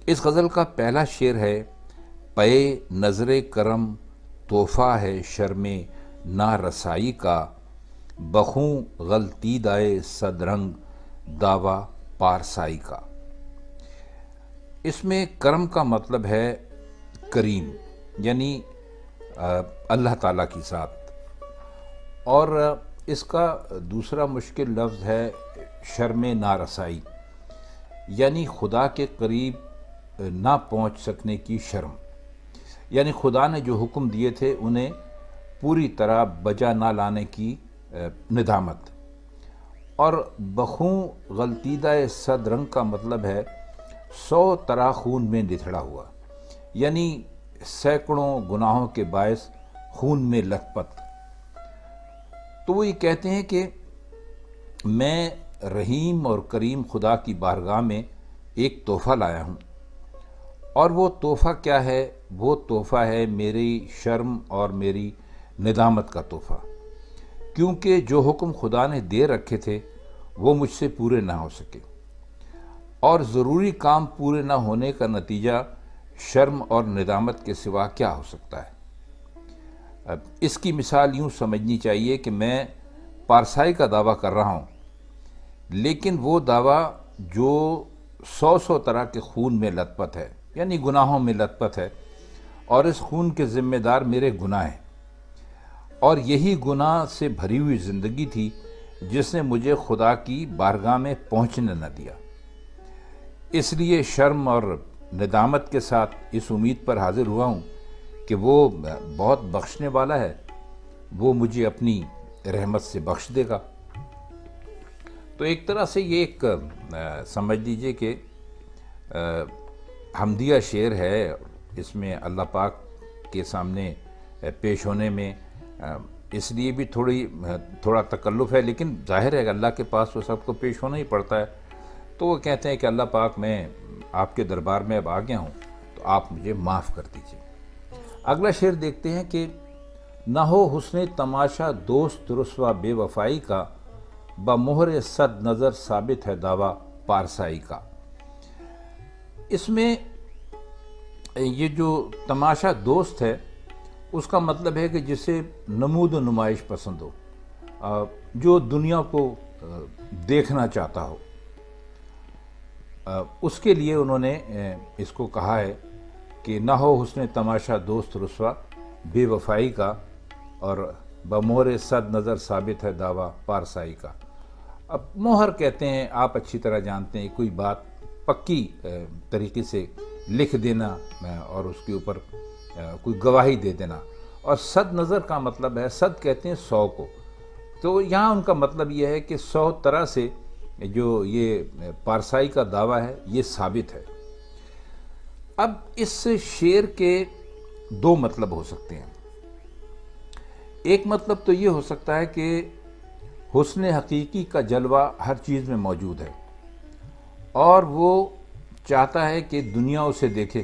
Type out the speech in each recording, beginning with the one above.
اس غزل کا پہلا شعر ہے: پے نظر کرم تحفہ ہے شرم نارسائی کا، بخوں غلطی دائے صد رنگ دعویٰ پارسائی کا۔ اس میں کرم کا مطلب ہے کریم، یعنی اللہ تعالیٰ کی ذات، اور اس کا دوسرا مشکل لفظ ہے شرم نارسائی، یعنی خدا کے قریب نہ پہنچ سکنے کی شرم، یعنی خدا نے جو حکم دیے تھے انہیں پوری طرح بجا نہ لانے کی ندامت۔ اور بخوں غلطیدہ صد رنگ کا مطلب ہے 100 طرح خون میں نتھڑا ہوا، یعنی سینکڑوں گناہوں کے باعث خون میں لت پت۔ تو وہ یہ کہتے ہیں کہ میں رحیم اور کریم خدا کی بارگاہ میں ایک تحفہ لایا ہوں، اور وہ تحفہ کیا ہے؟ وہ تحفہ ہے میری شرم اور میری ندامت کا تحفہ، کیونکہ جو حکم خدا نے دے رکھے تھے وہ مجھ سے پورے نہ ہو سکے، اور ضروری کام پورے نہ ہونے کا نتیجہ شرم اور ندامت کے سوا کیا ہو سکتا ہے؟ اب اس کی مثال یوں سمجھنی چاہیے کہ میں پارسائی کا دعویٰ کر رہا ہوں، لیکن وہ دعویٰ جو 100 طرح کے خون میں لت پت ہے، یعنی گناہوں میں لت پت ہے، اور اس خون کے ذمہ دار میرے گناہ ہیں، اور یہی گناہ سے بھری ہوئی زندگی تھی جس نے مجھے خدا کی بارگاہ میں پہنچنے نہ دیا۔ اس لیے شرم اور ندامت کے ساتھ اس امید پر حاضر ہوا ہوں کہ وہ بہت بخشنے والا ہے، وہ مجھے اپنی رحمت سے بخش دے گا۔ تو ایک طرح سے یہ ایک سمجھ لیجئے کہ حمدیہ شعر ہے، اس میں اللہ پاک کے سامنے پیش ہونے میں اس لیے بھی تھوڑا تکلف ہے، لیکن ظاہر ہے کہ اللہ کے پاس وہ سب کو پیش ہونا ہی پڑتا ہے۔ تو وہ کہتے ہیں کہ اللہ پاک، میں آپ کے دربار میں اب آ گیا ہوں، تو آپ مجھے معاف کر دیجئے۔ اگلا شعر دیکھتے ہیں کہ نہ ہو حسن تماشا دوست رسوا بے وفائی کا، بمہر صد نظر ثابت ہے دعویٰ پارسائی کا۔ اس میں یہ جو تماشا دوست ہے اس کا مطلب ہے کہ جسے نمود و نمائش پسند ہو، جو دنیا کو دیکھنا چاہتا ہو، اس کے لیے انہوں نے اس کو کہا ہے کہ نہ ہو حسن تماشا دوست رسوا بے وفائی کا، اور بمہر صد نظر ثابت ہے دعویٰ پارسائی کا۔ اب مہر کہتے ہیں، آپ اچھی طرح جانتے ہیں، کوئی بات پکی طریقے سے لکھ دینا اور اس کے اوپر کوئی گواہی دے دینا، اور صد نظر کا مطلب ہے، صد کہتے ہیں 100 کو، تو یہاں ان کا مطلب یہ ہے کہ 100 طرح سے جو یہ پارسائی کا دعویٰ ہے یہ ثابت ہے۔ اب اس شعر کے 2 مطلب ہو سکتے ہیں۔ ایک مطلب تو یہ ہو سکتا ہے کہ حسن حقیقی کا جلوہ ہر چیز میں موجود ہے، اور وہ چاہتا ہے کہ دنیا اسے دیکھے،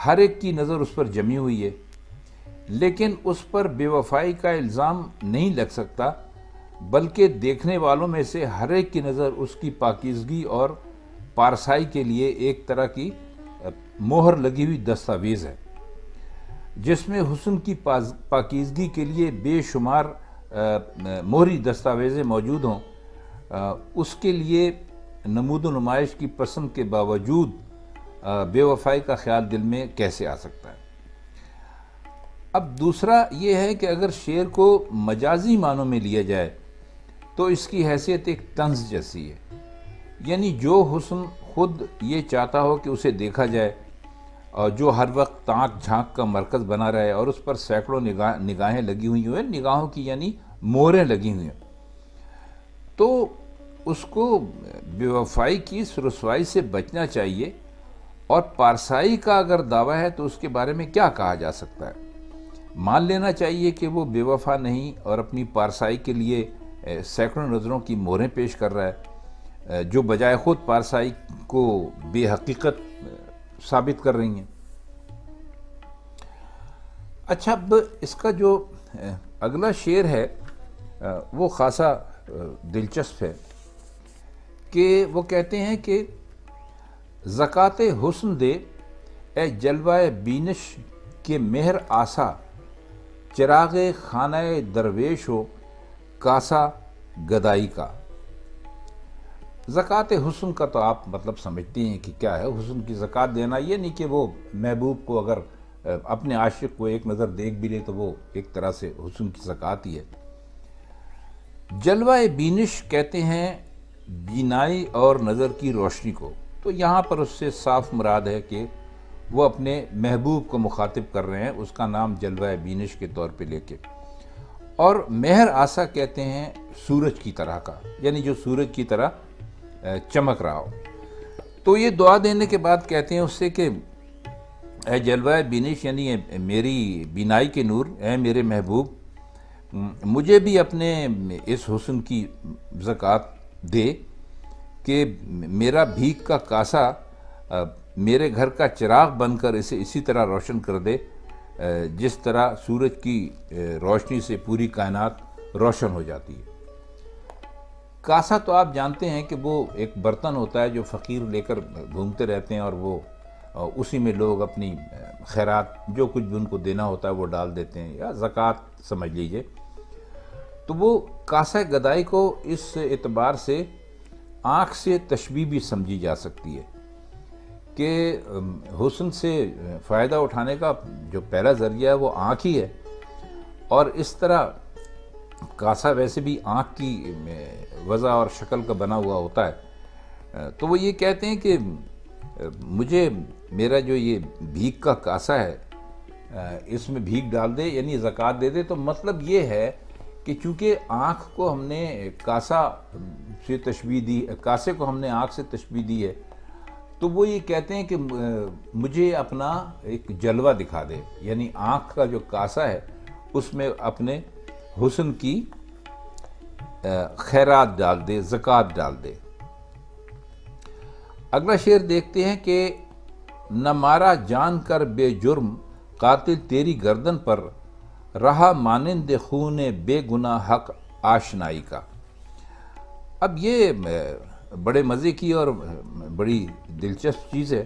ہر ایک کی نظر اس پر جمی ہوئی ہے، لیکن اس پر بے وفائی کا الزام نہیں لگ سکتا، بلکہ دیکھنے والوں میں سے ہر ایک کی نظر اس کی پاکیزگی اور پارسائی کے لیے ایک طرح کی مہر لگی ہوئی دستاویز ہے، جس میں حسن کی پاکیزگی کے لیے بے شمار مہری دستاویزیں موجود ہوں، اس کے لیے نمود و نمائش کی پسند کے باوجود بے وفائی کا خیال دل میں کیسے آ سکتا ہے؟ اب دوسرا یہ ہے کہ اگر شعر کو مجازی معنوں میں لیا جائے تو اس کی حیثیت ایک طنز جیسی ہے، یعنی جو حسن خود یہ چاہتا ہو کہ اسے دیکھا جائے، اور جو ہر وقت تانک جھانک کا مرکز بنا رہے اور اس پر سینکڑوں نگاہیں لگی ہوئی ہیں، نگاہوں کی یعنی مہریں لگی ہوئی ہیں، تو اس کو بے وفائی کی اس رسوائی سے بچنا چاہیے، اور پارسائی کا اگر دعویٰ ہے تو اس کے بارے میں کیا کہا جا سکتا ہے؟ مان لینا چاہیے کہ وہ بے وفا نہیں اور اپنی پارسائی کے لیے سینکڑوں نظروں کی مہریں پیش کر رہا ہے، جو بجائے خود پارسائی کو بے حقیقت ثابت کر رہی ہیں۔ اچھا، اب اس کا جو اگلا شعر ہے وہ خاصا دلچسپ ہے، کہ وہ کہتے ہیں کہ زکات حسن دے اے جلوہ بینش کے مہر آسا، چراغ خانہ درویش ہو کاسا گدائی کا۔ زکات حسن کا تو آپ مطلب سمجھتے ہیں کہ کیا ہے۔ حسن کی زکات دینا یہ نہیں کہ وہ محبوب کو اگر اپنے عاشق کو ایک نظر دیکھ بھی لے تو وہ ایک طرح سے حسن کی زکات ہی ہے۔ جلوہ بینش کہتے ہیں بینائی اور نظر کی روشنی کو، تو یہاں پر اس سے صاف مراد ہے کہ وہ اپنے محبوب کو مخاطب کر رہے ہیں، اس کا نام جلوہ بینش کے طور پہ لے کے۔ اور مہر آسا کہتے ہیں سورج کی طرح کا، یعنی جو سورج کی طرح چمک رہا ہو۔ تو یہ دعا دینے کے بعد کہتے ہیں اس سے کہ اے جلوہ بینش، یعنی میری بینائی کے نور، اے میرے محبوب، مجھے بھی اپنے اس حسن کی زکات دے کہ میرا بھیک کا کاسا میرے گھر کا چراغ بن کر اسے اسی طرح روشن کر دے جس طرح سورج کی روشنی سے پوری کائنات روشن ہو جاتی ہے۔ کاسا تو آپ جانتے ہیں کہ وہ ایک برتن ہوتا ہے جو فقیر لے کر گھومتے رہتے ہیں، اور وہ اسی میں لوگ اپنی خیرات جو کچھ بھی ان کو دینا ہوتا ہے وہ ڈال دیتے ہیں، یا زکوٰۃ سمجھ لیجئے۔ تو وہ کاسہ گدائی کو اس اعتبار سے آنکھ سے تشبیہ بھی سمجھی جا سکتی ہے کہ حسن سے فائدہ اٹھانے کا جو پہلا ذریعہ ہے وہ آنکھ ہی ہے، اور اس طرح کاسا ویسے بھی آنکھ کی وضع اور شکل کا بنا ہوا ہوتا ہے۔ تو وہ یہ کہتے ہیں کہ مجھے میرا جو یہ بھیک کا کاسا ہے اس میں بھیک ڈال دے، یعنی زکوٰۃ دے دے۔ تو مطلب یہ ہے کہ چونکہ آنکھ کو ہم نے کاسا سے تشبیہ دی، کاسے کو ہم نے آنکھ سے تشبیہ دی ہے، تو وہ یہ کہتے ہیں کہ مجھے اپنا ایک جلوہ دکھا دے، یعنی آنکھ کا جو کاسا ہے اس میں اپنے حسن کی خیرات ڈال دے، زکوٰۃ ڈال دے۔ اگلا شعر دیکھتے ہیں کہ نہ مارا جان کر بے جرم قاتل تیری گردن پر، رہا مانند خون بے گناہ حق آشنائی کا۔ اب یہ بڑے مزے کی اور بڑی دلچسپ چیز ہے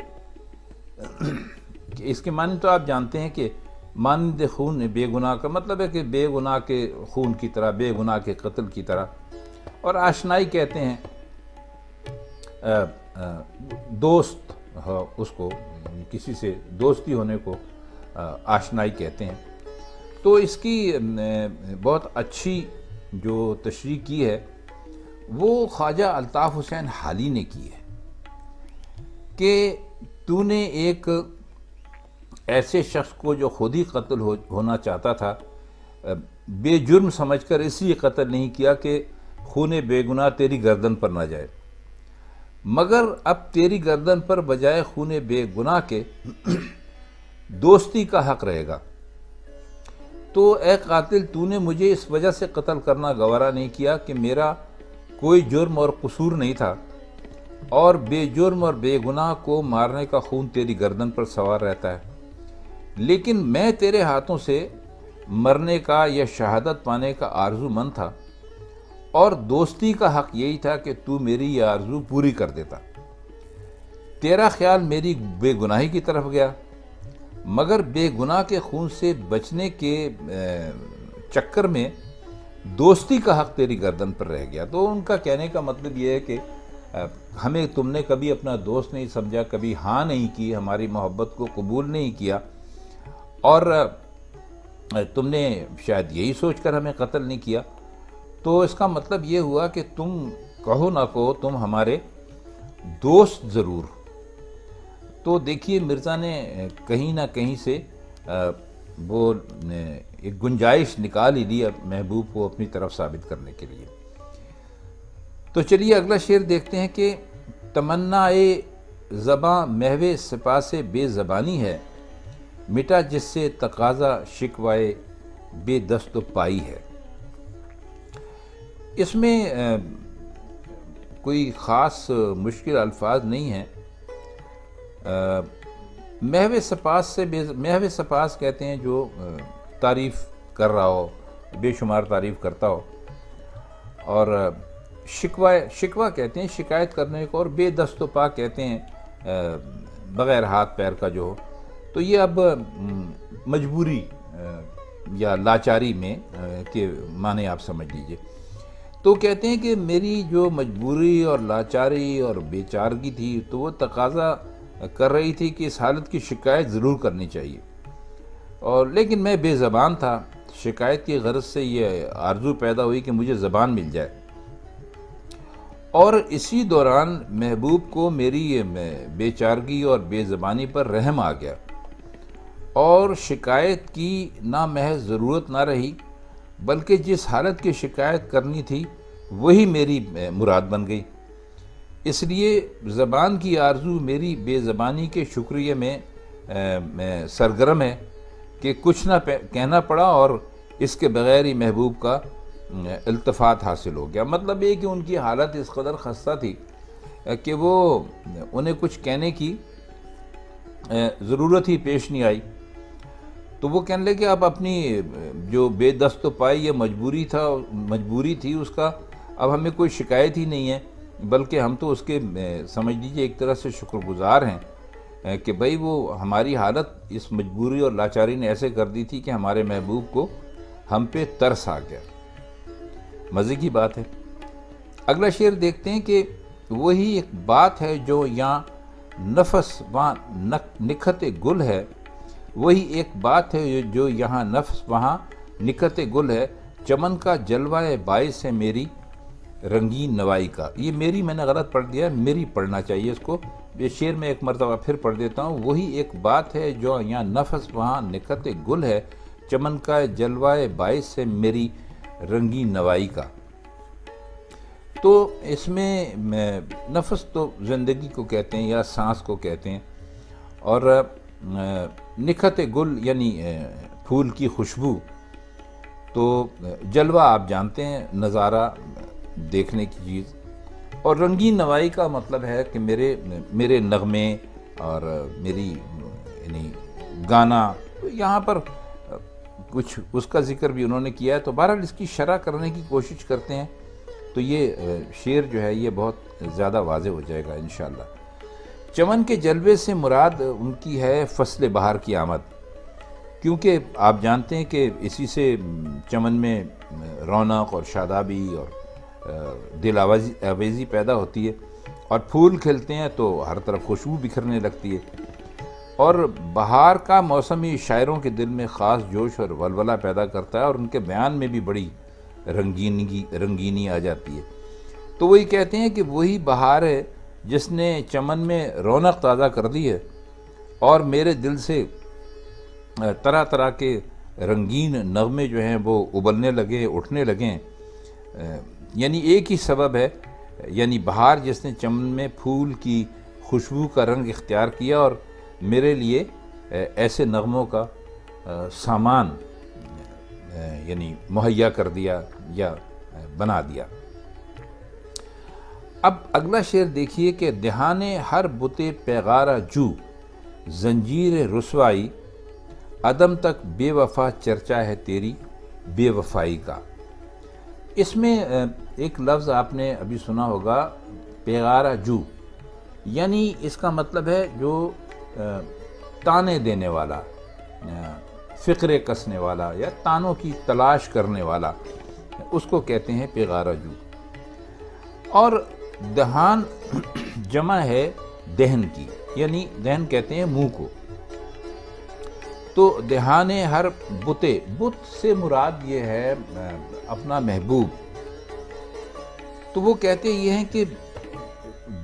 کہ اس کے معنی تو آپ جانتے ہیں کہ مانند خون بے گناہ کا مطلب ہے کہ بے گناہ کے خون کی طرح، بے گناہ کے قتل کی طرح، اور آشنائی کہتے ہیں دوست، اس کو کسی سے دوستی ہونے کو آشنائی کہتے ہیں۔ تو اس کی بہت اچھی جو تشریح کی ہے وہ خواجہ الطاف حسین حالی نے کی ہے کہ تو نے ایک ایسے شخص کو جو خود ہی قتل ہونا چاہتا تھا بے جرم سمجھ کر اس لیے قتل نہیں کیا کہ خون بے گناہ تیری گردن پر نہ جائے، مگر اب تیری گردن پر بجائے خون بے گناہ کے دوستی کا حق رہے گا۔ تو اے قاتل، تو نے مجھے اس وجہ سے قتل کرنا گوارا نہیں کیا کہ میرا کوئی جرم اور قصور نہیں تھا، اور بے جرم اور بے گناہ کو مارنے کا خون تیری گردن پر سوار رہتا ہے، لیکن میں تیرے ہاتھوں سے مرنے کا یا شہادت پانے کا آرزو مند تھا، اور دوستی کا حق یہی تھا کہ تو میری یہ آرزو پوری کر دیتا۔ تیرا خیال میری بے گناہی کی طرف گیا، مگر بے گناہ کے خون سے بچنے کے چکر میں دوستی کا حق تیری گردن پر رہ گیا۔ تو ان کا کہنے کا مطلب یہ ہے کہ ہمیں تم نے کبھی اپنا دوست نہیں سمجھا، کبھی ہاں نہیں کی، ہماری محبت کو قبول نہیں کیا، اور تم نے شاید یہی سوچ کر ہمیں قتل نہیں کیا۔ تو اس کا مطلب یہ ہوا کہ تم کہو نہ کہو تم ہمارے دوست ضرور۔ تو دیکھیے مرزا نے کہیں نہ کہیں سے وہ ایک گنجائش نکال ہی لی محبوب کو اپنی طرف ثابت کرنے کے لیے۔ تو چلیے اگلا شعر دیکھتے ہیں کہ تمنائے زباں محو سپاس بے زبانی ہے، مٹا جس سے تقاضا شکوائے بے دست و پائی ہے۔ اس میں کوئی خاص مشکل الفاظ نہیں ہیں۔ محو سپاس سے محو سپاس کہتے ہیں جو تعریف کر رہا ہو، بے شمار تعریف کرتا ہو، اور شکوہ کہتے ہیں شکایت کرنے کو، اور بے دست و پا کہتے ہیں بغیر ہاتھ پیر کا جو ہو، تو یہ اب مجبوری یا لاچاری میں کے معنی آپ سمجھ لیجئے۔ تو کہتے ہیں کہ میری جو مجبوری اور لاچاری اور بے چارگی تھی تو وہ تقاضا کر رہی تھی کہ اس حالت کی شکایت ضرور کرنی چاہیے، اور لیکن میں بے زبان تھا۔ شکایت کی غرض سے یہ آرزو پیدا ہوئی کہ مجھے زبان مل جائے، اور اسی دوران محبوب کو میری بے چارگی اور بے زبانی پر رحم آ گیا، اور شکایت کی نہ محض ضرورت نہ رہی، بلکہ جس حالت کی شکایت کرنی تھی وہی میری مراد بن گئی۔ اس لیے زبان کی آرزو میری بے زبانی کے شکریہ میں سرگرم ہے کہ کچھ نہ کہنا پڑا، اور اس کے بغیر ہی محبوب کا التفات حاصل ہو گیا۔ مطلب یہ کہ ان کی حالت اس قدر خستہ تھی کہ وہ انہیں کچھ کہنے کی ضرورت ہی پیش نہیں آئی، تو وہ کہنے لگے اب اپنی جو بے دست و پائی یہ مجبوری تھی اس کا اب ہمیں کوئی شکایت ہی نہیں ہے، بلکہ ہم تو اس کے سمجھ لیجیے ایک طرح سے شکر گزار ہیں کہ بھئی وہ ہماری حالت اس مجبوری اور لاچاری نے ایسے کر دی تھی کہ ہمارے محبوب کو ہم پہ ترس آ گیا۔ مزے کی بات ہے۔ اگلا شعر دیکھتے ہیں کہ وہی ایک بات ہے جو یہاں نفس وہاں نکھت گل ہے، وہی ایک بات ہے جو یہاں نفس وہاں نکھت گل ہے، چمن کا جلوہ باعث ہے میری رنگین نوائی کا۔ یہ میری میں نے غلط پڑھ دیا، میری پڑھنا چاہیے اس کو۔ یہ شعر میں ایک مرتبہ پھر پڑھ دیتا ہوں۔ وہی ایک بات ہے جو یہاں نفس وہاں نکھت گل ہے، چمن کا جلوہ باعث ہے میری رنگین نوائی کا۔ تو اس میں نفس تو زندگی کو کہتے ہیں یا سانس کو کہتے ہیں، اور نکھت گل یعنی پھول کی خوشبو، تو جلوہ آپ جانتے ہیں نظارہ دیکھنے کی چیز، اور رنگین نوائی کا مطلب ہے کہ میرے نغمے اور میری یعنی گانا، یہاں پر کچھ اس کا ذکر بھی انہوں نے کیا ہے، تو بہرحال اس کی شرح کرنے کی کوشش کرتے ہیں تو یہ شعر جو ہے یہ بہت زیادہ واضح ہو جائے گا انشاءاللہ۔ چمن کے جلوے سے مراد ان کی ہے فصل بہار کی آمد، کیونکہ آپ جانتے ہیں کہ اسی سے چمن میں رونق اور شادابی اور دل آویزی پیدا ہوتی ہے، اور پھول کھلتے ہیں تو ہر طرف خوشبو بکھرنے لگتی ہے، اور بہار کا موسم ہی شاعروں کے دل میں خاص جوش اور ولولہ پیدا کرتا ہے، اور ان کے بیان میں بھی بڑی رنگینی آ جاتی ہے۔ تو وہی کہتے ہیں کہ وہی بہار ہے جس نے چمن میں رونق تازہ کر دی ہے، اور میرے دل سے طرح طرح کے رنگین نغمے جو ہیں وہ ابلنے لگے، اٹھنے لگیں۔ یعنی ایک ہی سبب ہے، یعنی بہار جس نے چمن میں پھول کی خوشبو کا رنگ اختیار کیا اور میرے لیے ایسے نغموں کا سامان یعنی مہیا کر دیا یا بنا دیا۔ اب اگلا شعر دیکھیے کہ دہانے ہر بتے پیغارہ جو، زنجیر رسوائی عدم تک بے وفا چرچا ہے تیری بے وفائی کا۔ اس میں ایک لفظ آپ نے ابھی سنا ہوگا، پیغارہ جو، یعنی اس کا مطلب ہے جو تانے دینے والا، فقرے کسنے والا یا تانوں کی تلاش کرنے والا، اس کو کہتے ہیں پیغارہ جو۔ اور دہان جمع ہے دہن کی، یعنی دہن کہتے ہیں منہ کو۔ تو دہانے ہر بتے، بت سے مراد یہ ہے اپنا محبوب۔ تو وہ کہتے یہ ہیں کہ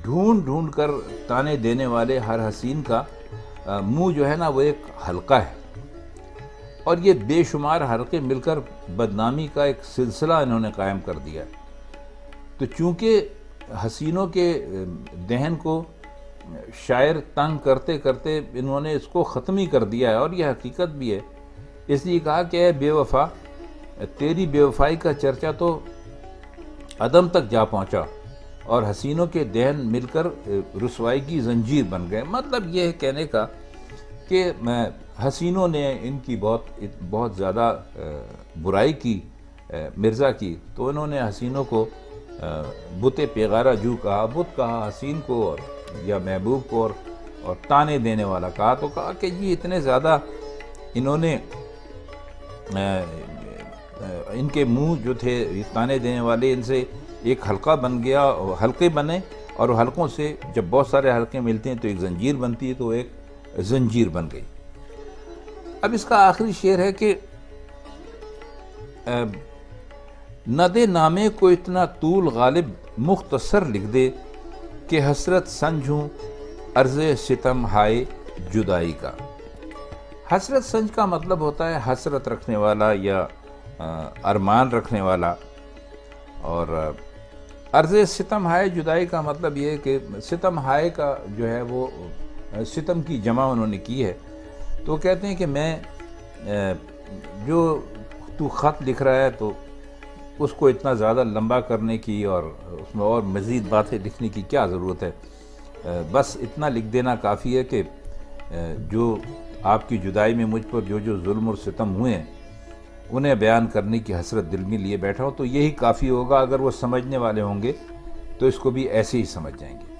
ڈھونڈ ڈھونڈ کر تانے دینے والے ہر حسین کا منہ جو ہے نا وہ ایک حلقہ ہے، اور یہ بے شمار حلقے مل کر بدنامی کا ایک سلسلہ انہوں نے قائم کر دیا۔ تو چونکہ حسینوں کے دہن کو شاعر تنگ کرتے کرتے انہوں نے اس کو ختم ہی کر دیا ہے، اور یہ حقیقت بھی ہے۔ اس لیے کہا کہ اے بے وفا، تیری بے وفائی کا چرچا تو عدم تک جا پہنچا، اور حسینوں کے دہن مل کر رسوائی کی زنجیر بن گئے۔ مطلب یہ ہے کہنے کا کہ حسینوں نے ان کی بہت زیادہ برائی کی مرزا کی، تو انہوں نے حسینوں کو بت پیغارہ جو کہا، بت کہا حسین کو، اور یا محبوب کو اور تانے دینے والا کہا، تو کہا کہ یہ اتنے زیادہ انہوں نے ان کے منہ جو تھے تانے دینے والے، ان سے ایک حلقہ بن گیا، حلقے بنے، اور حلقوں سے جب بہت سارے حلقے ملتے ہیں تو ایک زنجیر بنتی ہے، تو ایک زنجیر بن گئی۔ اب اس کا آخری شعر ہے کہ نہ دے نامے کو اتنا طول غالب، مختصر لکھ دے کہ حسرت سنجھوں عرض ستم ہائے جدائی کا۔ حسرت سنج کا مطلب ہوتا ہے حسرت رکھنے والا یا ارمان رکھنے والا، اور عرض ستم ہائے جدائی کا مطلب یہ ہے کہ ستم ہائے کا جو ہے وہ ستم کی جمع انہوں نے کی ہے، تو کہتے ہیں کہ میں جو تو خط لکھ رہا ہے تو اس کو اتنا زیادہ لمبا کرنے کی اور اس میں اور مزید باتیں لکھنے کی کیا ضرورت ہے، بس اتنا لکھ دینا کافی ہے کہ جو آپ کی جدائی میں مجھ پر جو ظلم اور ستم ہوئے ہیں انہیں بیان کرنے کی حسرت دل میں لیے بیٹھا ہوں، تو یہی کافی ہوگا۔ اگر وہ سمجھنے والے ہوں گے تو اس کو بھی ایسے ہی سمجھ جائیں گے۔